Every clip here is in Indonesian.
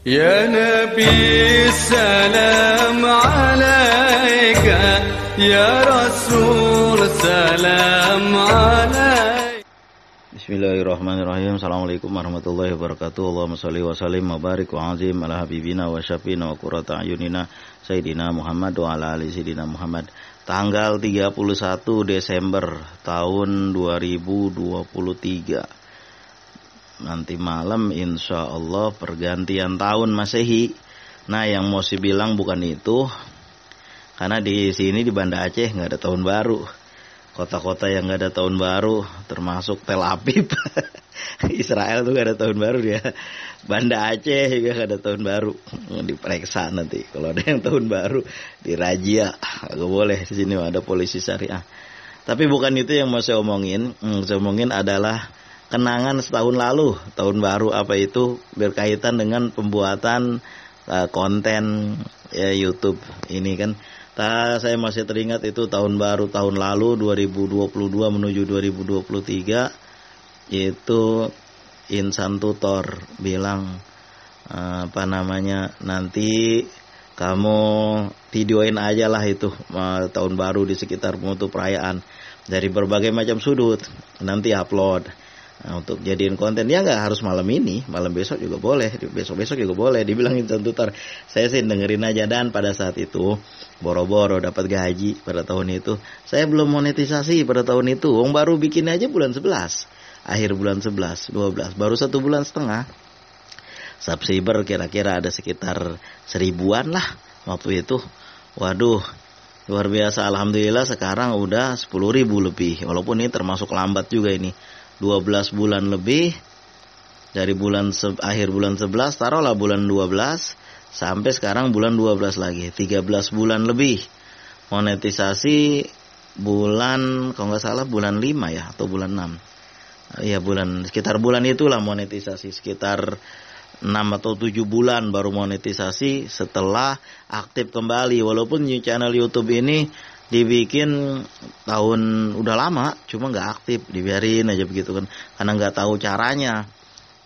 Ya Nabi salam alaika, ya Rasul salam alaika. Bismillahirrahmanirrahim. Assalamualaikum warahmatullahi wabarakatuh. Allahumma sholli wa sallim wa barik wa azim ala habibina wa syafiina wa qurrata ayunina Sayyidina Muhammad wa ala ali Sayyidina Muhammad. Tanggal 31 Desember tahun 2023. Nanti malam insya Allah pergantian tahun Masehi. Nah, yang mau bilang bukan itu, karena di sini di Banda Aceh nggak ada tahun baru. Kota-kota yang nggak ada tahun baru termasuk Tel Aviv. Israel tuh nggak ada tahun baru dia. Banda Aceh juga nggak ada tahun baru. Diperiksa nanti kalau ada yang tahun baru dirazia. Nggak boleh, di sini ada polisi syariah. Tapi bukan itu yang mau saya omongin. Saya omongin adalah kenangan setahun lalu, tahun baru apa itu berkaitan dengan pembuatan konten ya, YouTube ini kan. Saya masih teringat itu tahun baru tahun lalu 2022 menuju 2023 itu Insan Tutor bilang nanti kamu videoin aja lah itu tahun baru di sekitarmu tuh perayaan dari berbagai macam sudut, nanti upload. Nah, untuk jadiin konten ya nggak harus malam ini, malam besok juga boleh, besok-besok juga boleh. Dibilang Insan Tutor, saya sih dengerin aja. Dan pada saat itu boro-boro dapat gaji pada tahun itu. Saya belum monetisasi pada tahun itu. Wong baru bikin aja bulan 11, akhir bulan 11, 12, baru 1 bulan setengah. Subscriber kira-kira ada sekitar 1000-an lah waktu itu. Waduh, luar biasa. Alhamdulillah sekarang udah 10.000 lebih. Walaupun ini termasuk lambat juga ini. 12 bulan lebih dari akhir bulan 11, taruhlah bulan 12 sampai sekarang bulan 12 lagi, 13 bulan lebih. Monetisasi bulan, kalau nggak salah bulan 5 ya atau bulan 6. Ya sekitar bulan itulah monetisasi, sekitar 6 atau 7 bulan baru monetisasi setelah aktif kembali. Walaupun channel YouTube ini dibikin tahun udah lama, cuma nggak aktif, dibiarin aja begitu kan, karena nggak tahu caranya.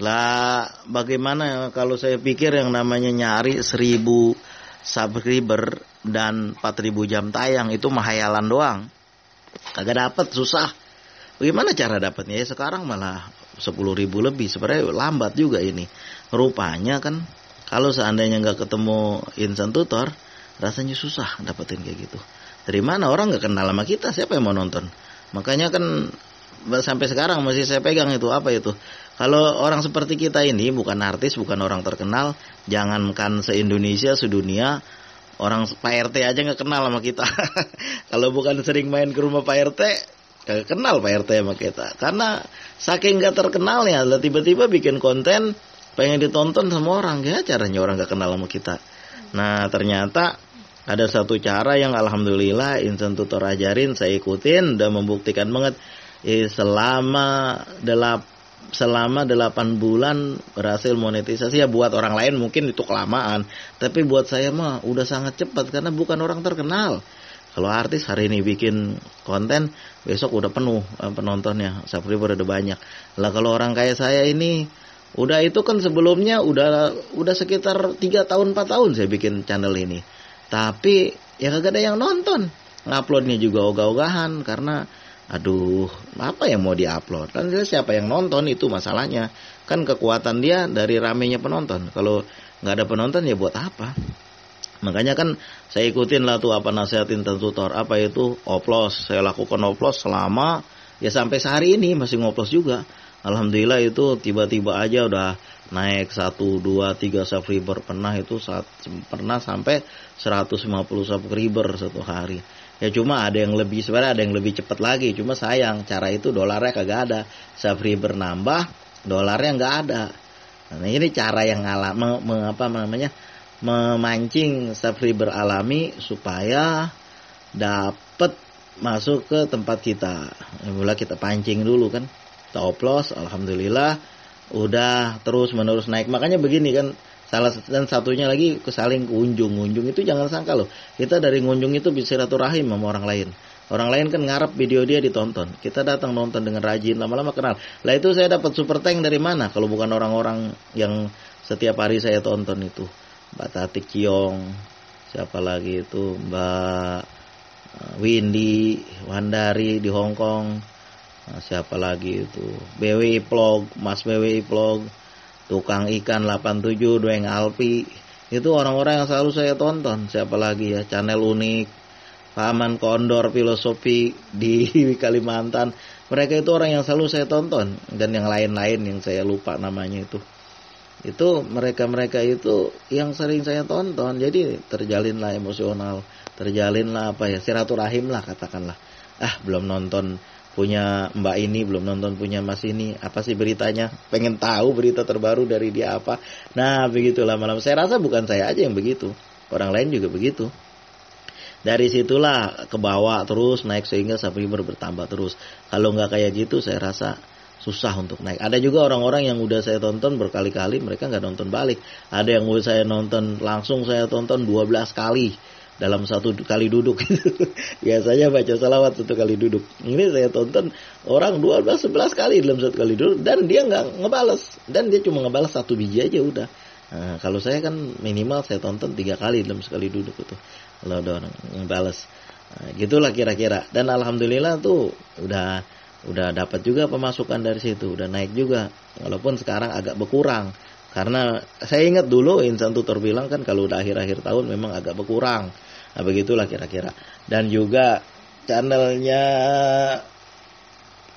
Lah bagaimana kalau saya pikir yang namanya nyari 1000 subscriber dan 4000 jam tayang itu mahayalan doang, kagak dapet, susah. Bagaimana cara dapatnya? Ya sekarang malah 10.000 lebih, sebenarnya lambat juga ini. Rupanya kan kalau seandainya nggak ketemu Insan Tutor, rasanya susah dapetin kayak gitu. Dari mana, orang nggak kenal sama kita, siapa yang mau nonton? Makanya kan sampai sekarang masih saya pegang itu, apa itu? Kalau orang seperti kita ini bukan artis, bukan orang terkenal, jangankan se-Indonesia, sedunia, orang Pak RT aja nggak kenal sama kita. Kalau bukan sering main ke rumah Pak RT, nggak kenal Pak RT sama kita. Karena saking nggak terkenalnya, tiba-tiba bikin konten pengen ditonton sama orang, ya caranya orang nggak kenal sama kita. Nah ternyata ada satu cara yang alhamdulillah Insan Tutor ajarin, saya ikutin, udah membuktikan banget. Selama 8 bulan berhasil monetisasi. Ya buat orang lain mungkin itu kelamaan, tapi buat saya mah udah sangat cepat karena bukan orang terkenal. Kalau artis hari ini bikin konten, besok udah penuh penontonnya, subscriber udah banyak. Lah kalau orang kayak saya ini, udah itu kan sebelumnya udah sekitar 3 tahun 4 tahun saya bikin channel ini. Tapi ya kagak ada yang nonton. Nguploadnya juga ogah-ogahan karena aduh, apa yang mau diupload? Kan siapa yang nonton itu masalahnya. Kan kekuatan dia dari ramenya penonton. Kalau nggak ada penonton ya buat apa? Makanya kan saya ikutin lah tuh apa nasihat Insan Tutor. Apa itu? Oplos. Saya lakukan oplos selama ya sampai sehari ini masih ngoplos juga. Alhamdulillah itu tiba-tiba aja udah naik 1, 2, 3 subscriber. Pernah sampai 150 subscriber satu hari. Ya cuma ada yang lebih, sebenarnya ada yang lebih cepat lagi. Cuma sayang cara itu dolarnya kagak ada. Subscriber nambah, dolarnya nggak ada. Nah ini cara yang memancing subscriber alami supaya dapat masuk ke tempat kita. Mulai kita pancing dulu kan. Kita oplos, alhamdulillah udah terus menerus naik. Makanya begini kan, dan satunya lagi saling unjung itu jangan sangka loh, kita dari ngunjung itu bisa silaturahim sama orang lain. Orang lain kan ngarep video dia ditonton, kita datang nonton dengan rajin, lama-lama kenal. Lah itu saya dapat super tank dari mana kalau bukan orang-orang yang setiap hari saya tonton itu. Mbak Tati Kiong, siapa lagi itu, Mbak Windy Wandari di Hong Kong, siapa lagi itu, BWI Vlog, Mas BWI Vlog, Tukang Ikan 87, Doeng Alpi. Itu orang-orang yang selalu saya tonton. Siapa lagi ya, Channel Unik, Paman Kondor Filosofi di Kalimantan. Mereka itu orang yang selalu saya tonton. Dan yang lain-lain yang saya lupa namanya itu. Itu mereka-mereka itu yang sering saya tonton. Jadi terjalinlah emosional, terjalinlah silaturahim lah katakanlah. Belum nonton punya Mbak ini, belum nonton punya Mas ini, apa sih beritanya? Pengen tahu berita terbaru dari dia apa? Nah, begitulah malam. Saya rasa bukan saya aja yang begitu, orang lain juga begitu. Dari situlah ke bawah terus naik sehingga subscriber bertambah terus. Kalau nggak kayak gitu, saya rasa susah untuk naik. Ada juga orang-orang yang udah saya tonton berkali-kali, mereka nggak nonton balik. Ada yang udah saya nonton langsung, saya tonton 12 kali dalam satu kali duduk. Biasanya baca salawat satu kali duduk. Ini saya tonton orang 12-11 kali dalam satu kali duduk, dan dia nggak ngebales, dan dia cuma ngebales 1 biji aja udah. Nah, kalau saya kan minimal saya tonton 3 kali dalam sekali duduk itu. Kalau ada orang ngebales, gitulah kira-kira. Dan alhamdulillah tuh udah dapat juga pemasukan dari situ, udah naik juga, walaupun sekarang agak berkurang. Karena saya ingat dulu Insan Tutor bilang kan kalau udah akhir-akhir tahun memang agak berkurang. Nah, begitulah kira-kira. Dan juga channelnya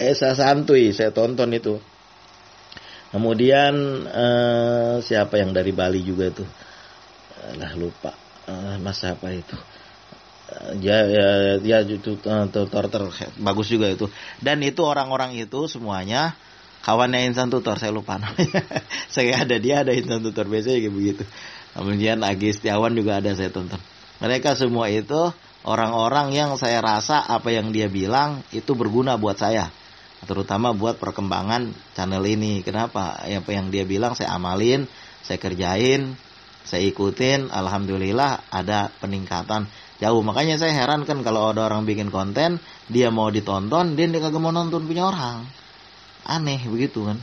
Esa Santuy saya tonton itu. Kemudian siapa yang dari Bali juga tuh, lupa, Mas siapa itu. Dia tutor bagus juga itu. Dan itu orang-orang itu semuanya kawannya Insan Tutor, saya lupa namanya. Saya ada Insan Tutor biasanya kayak begitu. Kemudian Agi Setiawan juga ada saya tonton. Mereka semua itu orang-orang yang saya rasa apa yang dia bilang itu berguna buat saya, terutama buat perkembangan channel ini. Kenapa? Apa yang dia bilang saya amalin, saya kerjain, saya ikutin. Alhamdulillah ada peningkatan jauh. Makanya saya heran kan kalau ada orang bikin konten, dia mau ditonton, dia kagak mau nonton punya orang. Aneh begitu kan.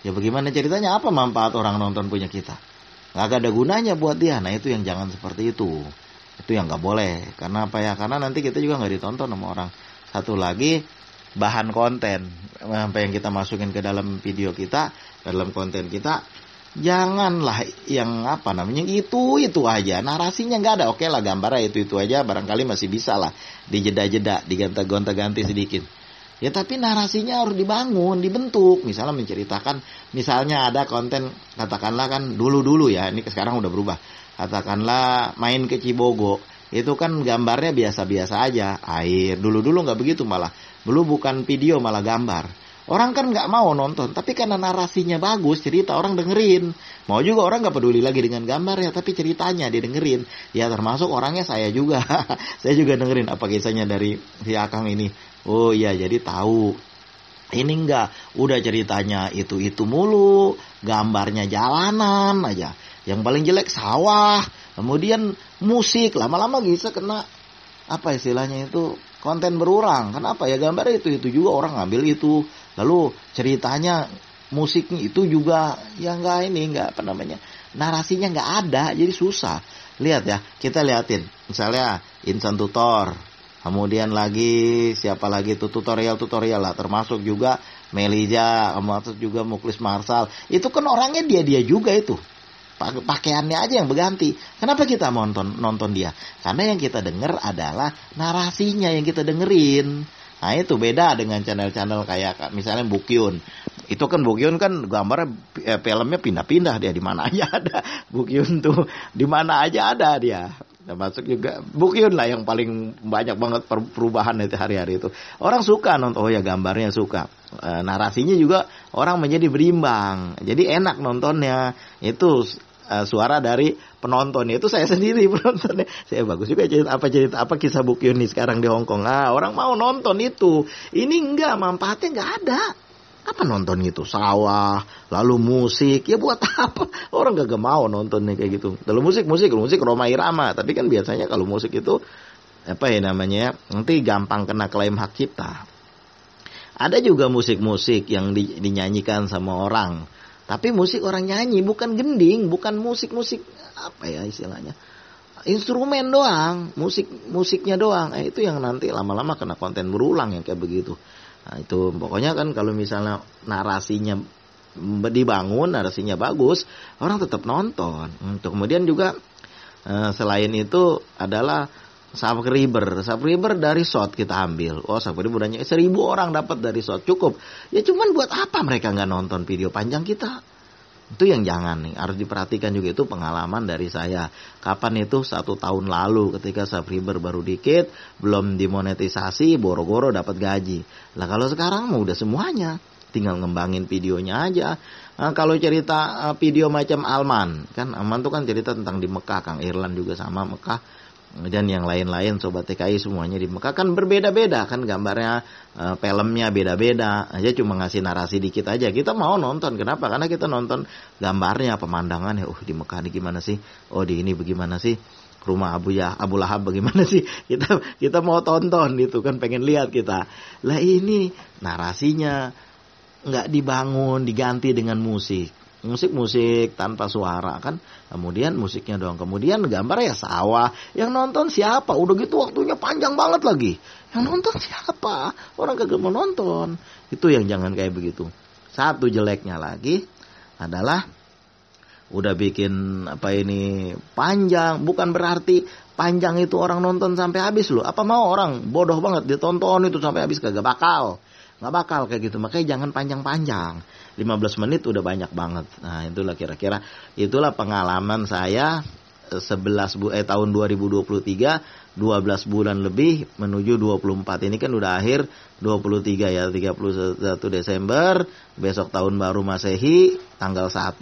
Ya bagaimana ceritanya, apa manfaat orang nonton punya kita? Gak ada gunanya buat dia. Nah itu yang jangan seperti itu. Itu yang gak boleh. Karena apa ya? Karena nanti kita juga gak ditonton sama orang. Satu lagi, bahan konten. Apa yang kita masukin ke dalam video kita, dalam konten kita, janganlah yang itu aja, narasinya nggak ada. Oke lah, gambarnya itu aja, barangkali masih bisa lah dijeda-jeda, digonta-ganti sedikit ya, tapi narasinya harus dibangun, dibentuk. Misalnya menceritakan, misalnya ada konten katakanlah kan dulu ya, ini sekarang udah berubah, katakanlah main ke Cibogo, itu kan gambarnya biasa-biasa aja, air. Dulu nggak begitu, malah dulu bukan video malah gambar. Orang kan nggak mau nonton, tapi karena narasinya bagus, cerita orang dengerin. Mau juga orang nggak peduli lagi dengan gambarnya, tapi ceritanya dia dengerin. Ya termasuk orangnya saya juga. Saya juga dengerin apa kisahnya dari si Akang ini. Oh iya, jadi tahu. Ini enggak, udah ceritanya itu mulu, gambarnya jalanan aja. Yang paling jelek sawah, kemudian musik, lama-lama bisa kena apa istilahnya itu, konten berulang. Kenapa ya, gambarnya itu juga orang ngambil itu. Lalu ceritanya, musiknya itu juga ya nggak narasinya nggak ada, jadi susah. Lihat ya, kita liatin misalnya Insan Tutor, kemudian lagi siapa lagi itu tutorial lah, termasuk juga Melija, termasuk juga Muklis Marsal. Itu kan orangnya dia juga itu. Pakaiannya aja yang berganti. Kenapa kita mau nonton dia? Karena yang kita denger adalah narasinya yang kita dengerin. Nah itu beda dengan channel-channel kayak misalnya Bukyun. Itu kan Bukyun kan gambarnya filmnya pindah-pindah, dia di mana aja ada. Bukyun tuh di mana aja ada dia. Termasuk juga Bukyun lah yang paling banyak banget perubahan itu hari-hari itu. Orang suka nonton, oh ya gambarnya suka. Narasinya juga orang menjadi berimbang. Jadi enak nontonnya. Itu suara dari penonton, itu saya sendiri penontonnya. Saya bagus juga cerita apa kisah Bukyun nih sekarang di Hong Kong. Orang mau nonton itu. Ini enggak, manfaatnya enggak ada. Apa nonton gitu? Sawah, lalu musik. Ya buat apa? Orang gak mau nontonnya kayak gitu. Kalau musik Rhoma Irama. Tapi kan biasanya kalau musik itu nanti gampang kena klaim hak cipta. Ada juga musik-musik yang dinyanyikan sama orang. Tapi musik orang nyanyi, bukan gending, bukan musik-musik apa ya istilahnya, instrumen doang, musiknya doang. Itu yang nanti lama-lama kena konten berulang yang kayak begitu. Nah, itu pokoknya kan kalau misalnya narasinya dibangun, narasinya bagus, orang tetap nonton. Kemudian juga selain itu adalah subscriber dari shot kita ambil. Subscriber banyak, 1.000 orang dapat dari shot, cukup. Ya cuman buat apa mereka nggak nonton video panjang kita? Itu yang jangan nih, harus diperhatikan juga. Itu pengalaman dari saya. Kapan itu? 1 tahun lalu ketika subscriber baru dikit, belum dimonetisasi, boro-boro dapat gaji. Lah kalau sekarang mau udah semuanya, tinggal ngembangin videonya aja. Nah, kalau cerita video macam Alman, kan Alman tuh kan cerita tentang di Mekah, Kang Irlan juga sama Mekah. Dan yang lain-lain Sobat TKI semuanya di Mekah kan berbeda-beda kan gambarnya, filmnya beda-beda aja, cuma ngasih narasi dikit aja. Kita mau nonton, kenapa? Karena kita nonton gambarnya, pemandangannya. Di Mekah ini gimana sih? Di ini bagaimana sih? Rumah Abu Lahab bagaimana sih? Kita mau tonton gitu kan, pengen lihat kita. Lah ini narasinya nggak dibangun, diganti dengan musik tanpa suara kan, kemudian musiknya doang, kemudian gambar ya sawah, yang nonton siapa? Udah gitu waktunya panjang banget lagi, yang nonton siapa? Orang kagak mau nonton. Itu yang jangan kayak begitu. Satu jeleknya lagi adalah udah bikin panjang, bukan berarti panjang itu orang nonton sampai habis loh. Apa mau orang bodoh banget ditonton itu sampai habis? Nggak bakal kayak gitu. Makanya jangan panjang-panjang. 15 menit udah banyak banget. Nah, itulah kira-kira itulah pengalaman saya tahun 2023, 12 bulan lebih menuju 24. Ini kan udah akhir 23 ya, 31 Desember, besok tahun baru Masehi tanggal 1.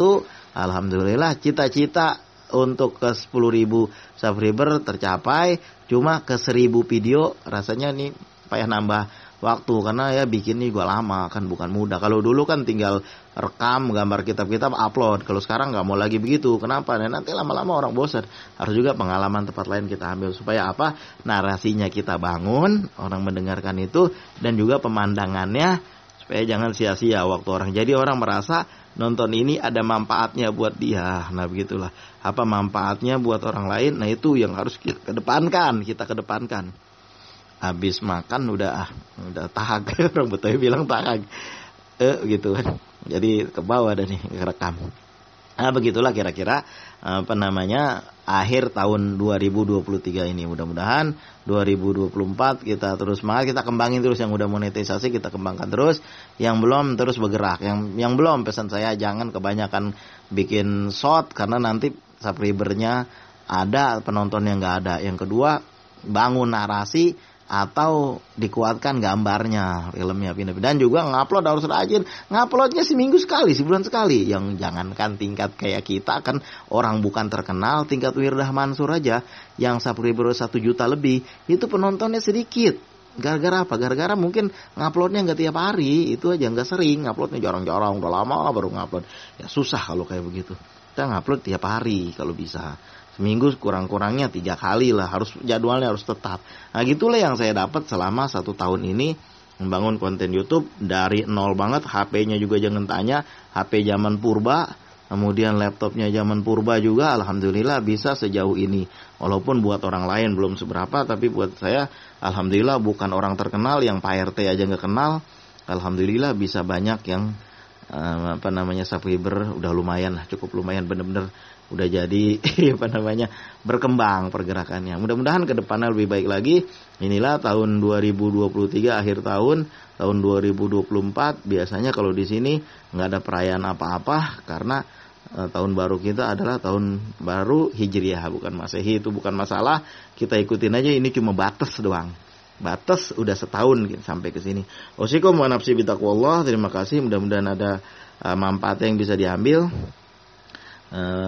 Alhamdulillah cita-cita untuk ke 10.000 subscriber tercapai, cuma ke 1.000 video rasanya nih payah nambah waktu, karena ya bikin ini juga lama kan, bukan mudah. Kalau dulu kan tinggal rekam gambar kitab-kitab upload, kalau sekarang nggak mau lagi begitu. Kenapa? Nanti lama-lama orang bosan. Harus juga pengalaman tempat lain kita ambil, supaya apa? Narasinya kita bangun, orang mendengarkan itu, dan juga pemandangannya, supaya jangan sia-sia waktu orang. Jadi orang merasa nonton ini ada manfaatnya buat dia. Nah begitulah, apa manfaatnya buat orang lain. Nah itu yang harus kita kedepankan. Habis makan udah tahag, orang Betawi bilang tahag, gitu kan. Jadi ke bawah dan nih rekam. Nah begitulah kira-kira akhir tahun 2023 ini. Mudah-mudahan 2024 kita terus semangat, kita kembangin terus. Yang udah monetisasi kita kembangkan terus, yang belum terus bergerak. Yang belum, pesan saya jangan kebanyakan bikin short, karena nanti subscribernya ada, penontonnya nggak ada. Yang kedua, bangun narasi atau dikuatkan gambarnya, filmnya, dan juga ngupload harus rajin. Nguploadnya seminggu sekali, sebulan sekali. Yang jangankan tingkat kayak kita kan, orang bukan terkenal, tingkat Wirdah Mansur aja yang subscriber 1 juta lebih, itu penontonnya sedikit. Gara-gara apa? Gara-gara mungkin nguploadnya nggak tiap hari, itu aja nggak sering, nguploadnya jarang-jarang, udah lama baru ngupload. Ya susah kalau kayak begitu. Kita ngupload tiap hari kalau bisa. Seminggu kurang-kurangnya 3 kali lah, harus jadwalnya harus tetap. Nah gitulah yang saya dapat selama 1 tahun ini membangun konten YouTube dari nol banget. HP-nya juga jangan tanya, HP zaman purba, kemudian laptopnya zaman purba juga. Alhamdulillah bisa sejauh ini. Walaupun buat orang lain belum seberapa, tapi buat saya alhamdulillah bukan orang terkenal, yang Pak RT aja nggak kenal. Alhamdulillah bisa banyak yang subscriber udah lumayan lah, cukup lumayan, bener-bener udah jadi berkembang pergerakannya. Mudah-mudahan ke depannya lebih baik lagi. Inilah tahun 2023 akhir tahun 2024. Biasanya kalau di sini nggak ada perayaan apa-apa, karena tahun baru kita adalah tahun baru Hijriah, bukan Masehi. Itu bukan masalah, kita ikutin aja. Ini cuma batas doang. Batas udah setahun sampai ke sini. Wasikum wa nafsi bitaqwallah. Terima kasih, mudah-mudahan ada manfaat yang bisa diambil.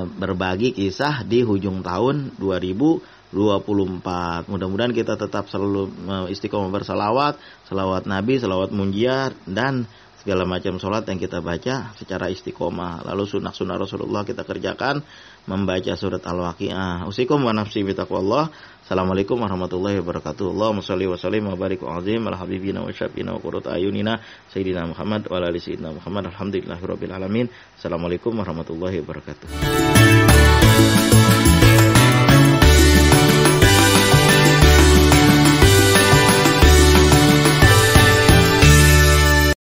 Berbagi kisah di hujung tahun 2024. Mudah-mudahan kita tetap selalu istiqomah bersalawat, salawat Nabi, salawat munjiat, dan segala macam sholat yang kita baca secara istiqomah. Lalu sunnah-sunnah Rasulullah kita kerjakan, membaca surat Al-Waqiah. Usikum wa nafsi bitaqwallah. Assalamualaikum warahmatullahi wabarakatuh. Allahumma shalli wa sallim wa barik wa azim ala habibina wa syafina wa qurrata ayunina sayyidina Muhammad wa ala ali sayyidina Muhammad. Alhamdulillahirabbil alamin. Assalamualaikum warahmatullahi wabarakatuh.